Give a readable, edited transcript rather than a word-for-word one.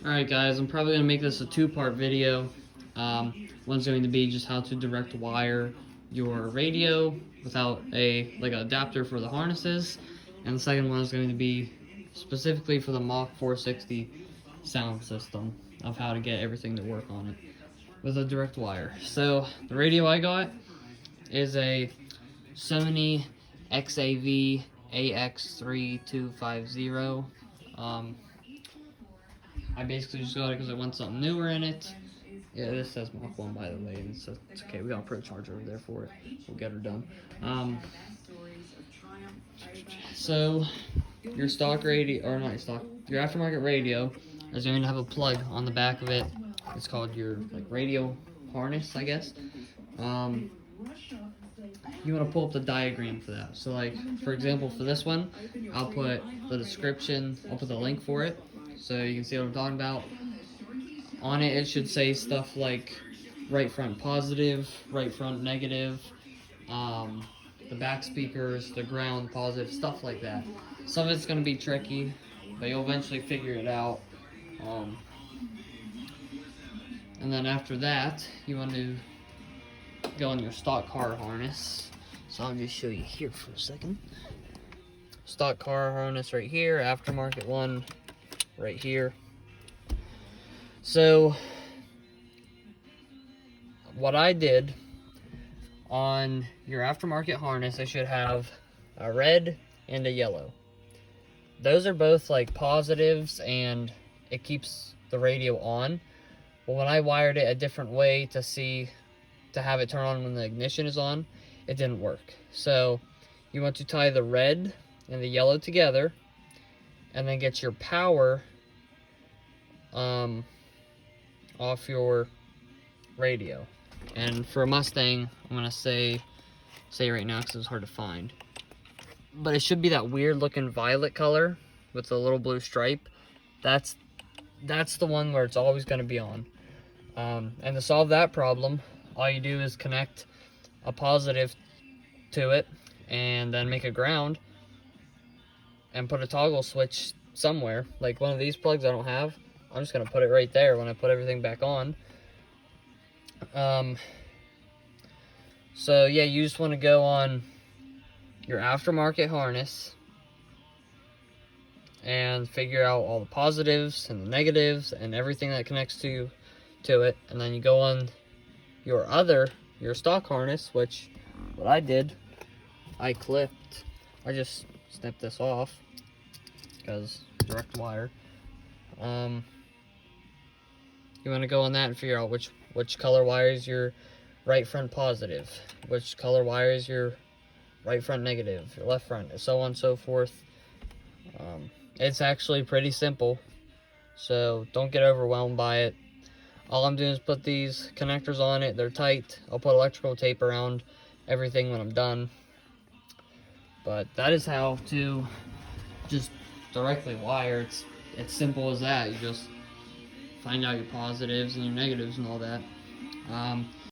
Alright guys, I'm probably going to make this a two-part video. One's going to be just how to direct wire your radio without an adapter for the harnesses. And the second one is going to be specifically for the Mach 460 sound system of how to get everything to work on it with a direct wire. So the radio I got is a Sony XAV AX3250. I basically just got it because I want something newer in it. Yeah, this says Mach 1 by the way, and it's okay. We got a pro charger over there for it. We'll get her done. So your stock radio, or not your stock, your aftermarket radio is going to have a plug on the back of it. It's called your radio harness, I guess. You want to pull up the diagram for that. So for example, for this one, I'll put the description, I'll put the link for it, so you can see what I'm talking about. On it, it should say stuff like right front positive, right front negative, the back speakers, the ground positive, stuff like that. Some of it's going to be tricky, but you'll eventually figure it out. And then after that, you want to go on your stock car harness. So I'll just show you here for a second. Stock car harness right here, aftermarket one right here. So what I did on your aftermarket harness, I should have a red and a yellow. Those are both positives and it keeps the radio on. But when I wired it a different way to have it turn on when the ignition is on, it didn't work. So you want to tie the red and the yellow together and then get your power off your radio. And for a Mustang, I'm gonna say right now because it's hard to find, but it should be that weird looking violet color with the little blue stripe. That's the one where it's always going to be on. And to solve that problem, all you do is connect a positive to it and then make a ground and put a toggle switch somewhere. Like one of these plugs I don't have, I'm just going to put it right there when I put everything back on. So yeah, you just want to go on your aftermarket harness and figure out all the positives and the negatives and everything that connects to it, and then you go on your stock harness, which what I did, I just snipped this off because direct wire. You want to go on that and figure out which color wire is your right front positive, which color wire is your right front negative, your left front, so on and so forth. It's actually pretty simple, so don't get overwhelmed by it. All I'm doing is put these connectors on it. They're tight. I'll put electrical tape around everything when I'm done. But that is how to just directly wire. It's simple as that. You just find out your positives and your negatives and all that.